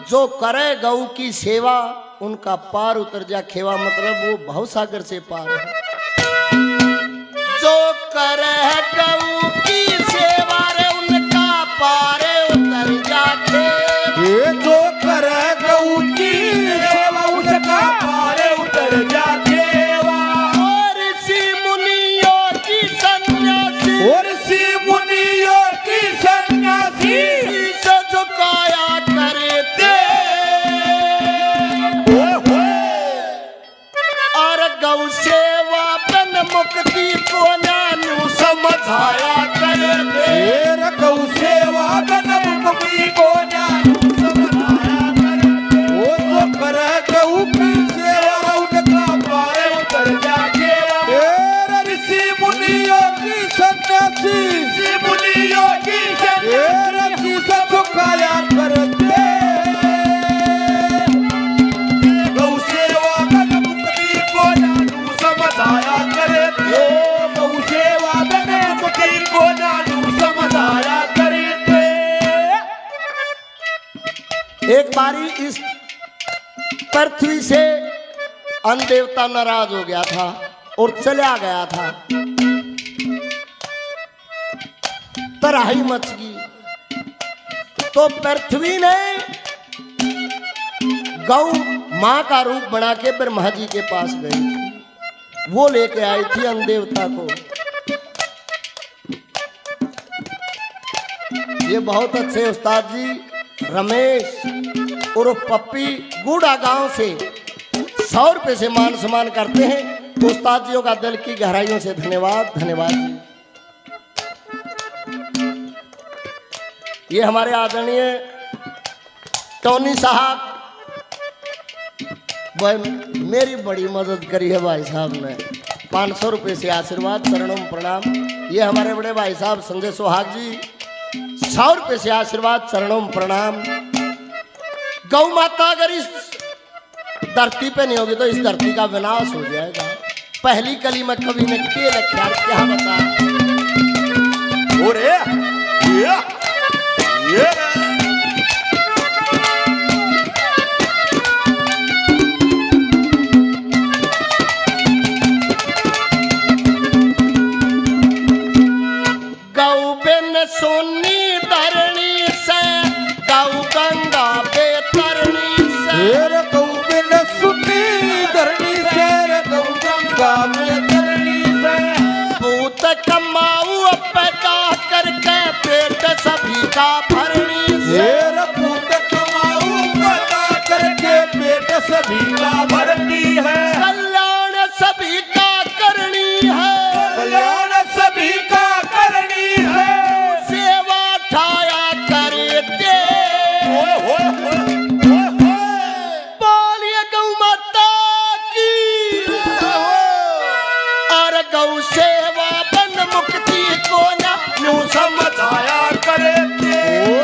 जो करे गऊ की सेवा उनका पार उतर जा खेवा, मतलब वो भवसागर से पार है। जो करे गऊ की सेवा रे उनका पार उतर जा खेवा। ये जो करे गऊ की सेवा उसका पार उतर जा खेवा। और ऋषि मुनियों की सन्यासी, और ऋषि मुनियों की सन्यासी शीश झुकाया करते। और गौ सेवा बन मुक्ति को नानू समझाया करते। गौ सेवा बन मुक्ति को नानू समझाया करते। वो जो करे गऊ की सेवा उनका पार उतर जा खेवा। ऋषि मुनियों की सन्यासी, ऋषि मुनियों की सन्यासी शीश झुकाया करते। गौ सेवा बन मुक्ति को नानू समझाया करते। गौ सेवा बन मुक्ति को नानू समझाया करते। एक बारी इस पृथ्वी से अन्न देवता नाराज हो गया था और चला गया था। तराही मच गई तो पृथ्वी ने गौ मां का रूप बना के ब्रह्मा जी के पास गई। वो लेके आई थी अन्न देवता को। ये बहुत अच्छे उस्ताद जी रमेश उर्फ पप्पी गुड़ा गांव से 100 रुपए से मान सम्मान करते हैं। तो उस्ताद जियों का दिल की गहराइयों से धन्यवाद धन्यवाद जी। ये हमारे आदरणीय टोनी साहब मेरी बड़ी मदद करी है भाई साहब ने। 500 रुपए से आशीर्वाद चरणों में प्रणाम। ये हमारे बड़े भाई साहब संजय सुहाग जी 100 रुपए से आशीर्वाद चरणों में प्रणाम। गौ माता अगर इस धरती पे नहीं होगी तो इस धरती का विनाश हो जाएगा। पहली कली में कवि ने के लिखा क्या बता। गौ बिन सोनी धरणी से गौ गंगा बेतरणी से। गौ बिन सुनी धरणी से गौ गंगा बेतरणी से। पूत कमाऊ पैदा करके पेट सभी का भरणी से। पूत कमाऊ पैदा करके पेट सभी का भरती है। कल्याण सभी का करनी है। कल्याण सभी का करनी है। सेवा ठाया करते। बोलिए गौ माता की। और गौ सेवा बन मुक्ति को ना यूं समझाया करते।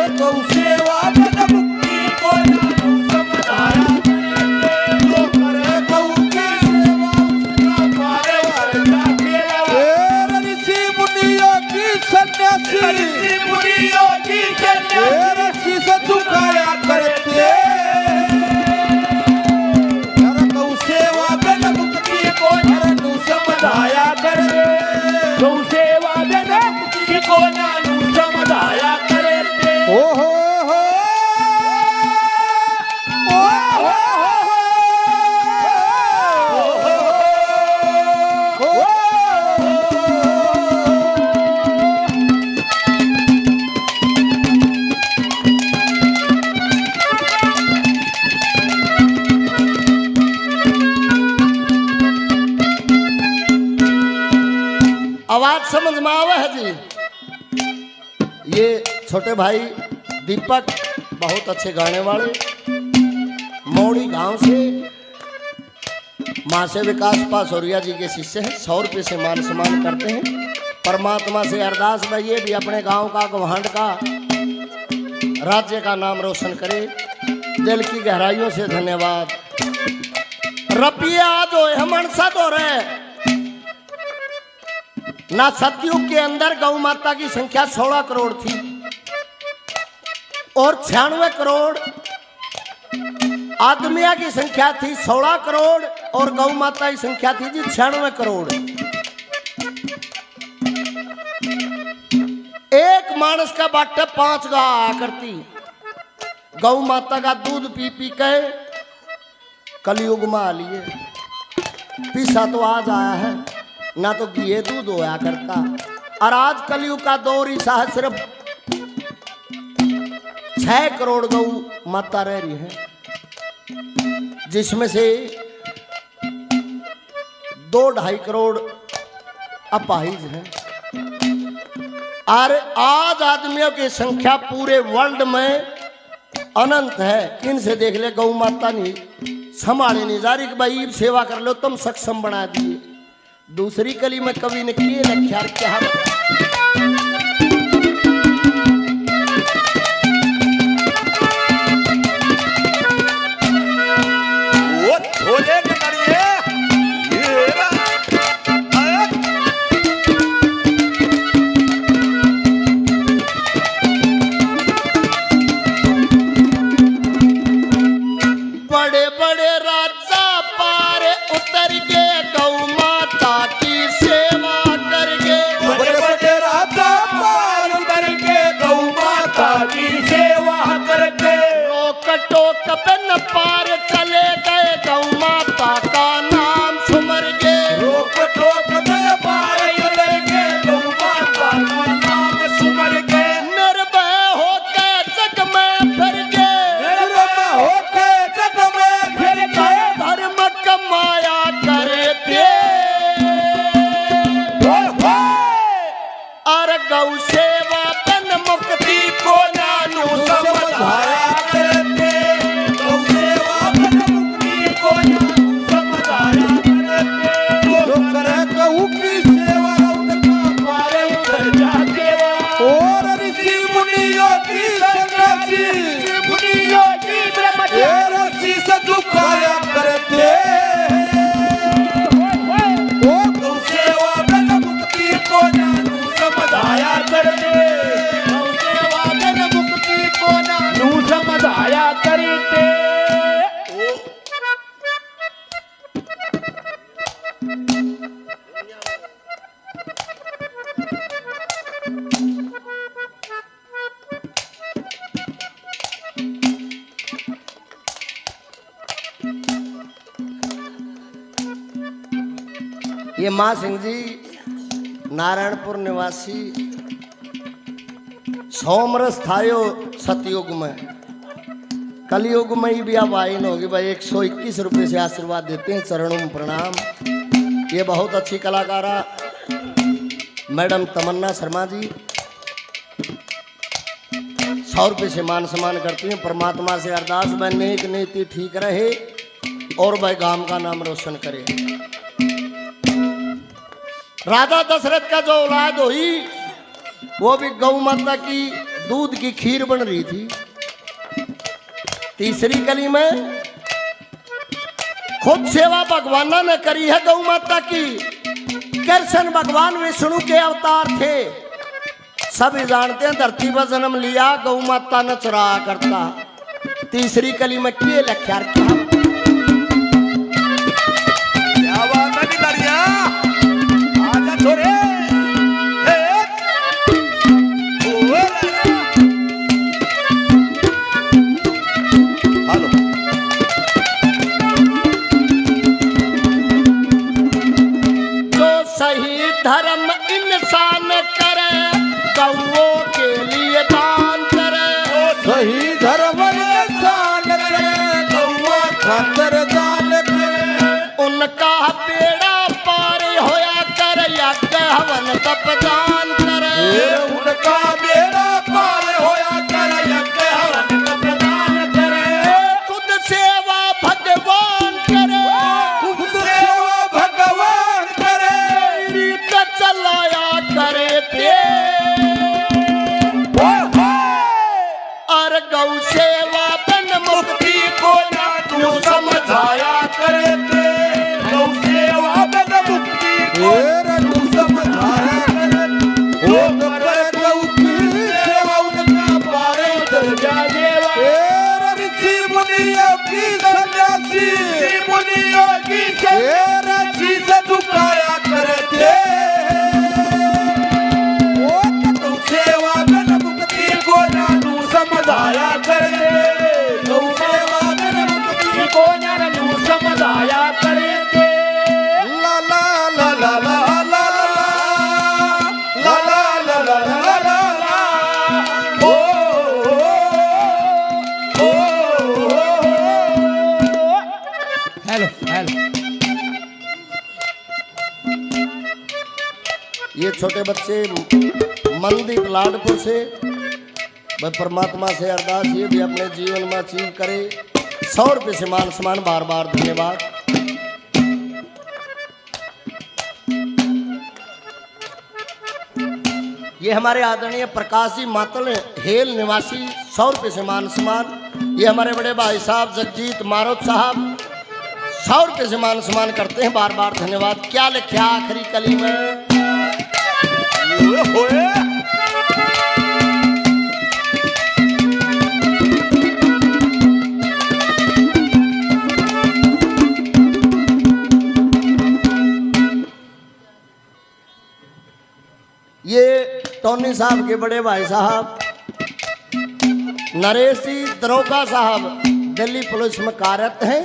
बात समझ में आवे है जी। ये छोटे भाई दीपक बहुत अच्छे गाने वाले, मौड़ी गांव से माँ से विकास पासौरिया जी के शिष्य हैं। 100 रुपये से मान सम्मान करते हैं। परमात्मा से अरदास भाई ये भी अपने गांव का, गवांड का, राज्य का नाम रोशन करे। दिल की गहराइयों से धन्यवाद। रपिए आज हो हमन सद हो रहे ना। सतयुग के अंदर गौ माता की संख्या 16 करोड़ थी और 96 करोड़ आदमिया की संख्या थी। 16 करोड़ और गौ माता की संख्या थी जी 96 करोड़। एक मानस का बाटे 5 गाय आया करती। गौ माता का दूध पी पी के कलयुग में आ लिए। पीसा तो आज आया है ना, तो घी दूध होया करता। और आज कलयुग का दौर ऐसा है, सिर्फ 6 करोड़ गौ माता रह रही है, जिसमें से 2-2.5 करोड़ अपाहिज हैं। और आज आदमियों की संख्या पूरे वर्ल्ड में अनंत है। इनसे देख ले गौ माता नहीं संभाले नहीं जा रही कि भाई सेवा कर लो, तुम सक्षम बना दिए। दूसरी कली में कवि ने किए लख्यार क्या पार चले गए। गौ माता का नाम सुमर गए। रोक टोक में पार चले गए। गौ माता का नाम सुमर गए। निर्भय होके जग में फिर गए। निर्भय होके जग में फिर गए। धर्म कमाया करते और गौ सेवा तन मुक्ति को जानू समझाया करते। ये माँ सिंह जी नारायणपुर निवासी, सोमरस थायो सतयुग में, कलयुग में ही भी अब आइन होगी भाई। 121 रुपये से आशीर्वाद देते हैं, चरणों में प्रणाम। ये बहुत अच्छी कलाकारा मैडम तमन्ना शर्मा जी 100 रुपये से मान सम्मान करती हैं। परमात्मा से अरदास भाई नेक नीति ठीक रहे और भाई गांव का नाम रोशन करे। राजा दशरथ का जो औलाद हुई वो भी गौ माता की दूध की खीर बन रही थी। तीसरी कली में खुद सेवा भगवाना ने करी है गौ माता की। कृष्ण भगवान विष्णु के अवतार थे, सभी जानते हैं। धरती पर जन्म लिया गौ माता ने चुराया करता। तीसरी कली में किए लख्यार क्या बात नहीं करिया। आजा छोरे धर्म इंसान करे गौओं के लिए दान करे। सही धर्म इंसान करे गौओं ये छोटे बच्चे मनदीप लाडपुर से, वह परमात्मा से अरदास ये भी अपने जीवन में अचीव करे। 100 रुपये से मान सम्मान, बार बार धन्यवाद। ये हमारे आदरणीय प्रकाश जी मातल हेल निवासी, 100 रुपये से मान सम्मान। ये हमारे बड़े भाई साहब जगजीत मारोत साहब 100 रुपये से मान सम्मान करते हैं, बार बार धन्यवाद। क्या लिखा आखिरी कली में? ये टोनी साहब के बड़े भाई साहब नरेश जी दरोगा साहब दिल्ली पुलिस में कार्यरत हैं।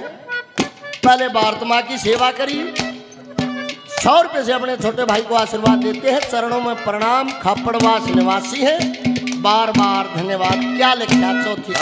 पहले भारत माँ की सेवा करी, 100 रुपये से अपने छोटे भाई को आशीर्वाद देते हैं। चरणों में प्रणाम, खापड़वास निवासी हैं, बार बार धन्यवाद। क्या लिखा चौथी?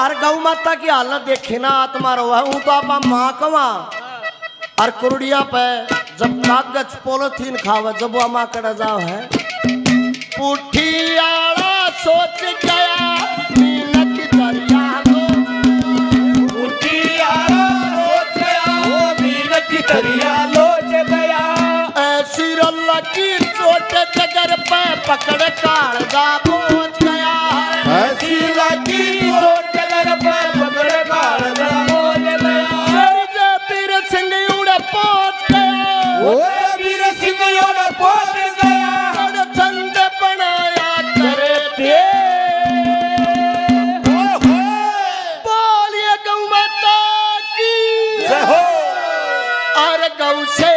और गौ माता की हालत देखे ना, आत्मा रो है तो आप माँ कवा और कुरुड़िया पे जब कागज पोलोथीन खावे जब वो माँ कड़ा जाओ है। पुठियाला सोच गया मीनक दरिया लो, पुठियाला सोच गया वो मीनक दरिया लोच गया। ऐसी रल्ला की चोट जगर पे पकड़ कालजा पहुंच गया। ऐसी लगी चोट जगर पे पकड़ कालजा पहुंच गया। वीर सिंह उड़ पहुंच गया, वो वीर सिंह उड़ पहुंच गया। चंद बनाया करे दे बोलिए गौ माता की जय हो। और गौ से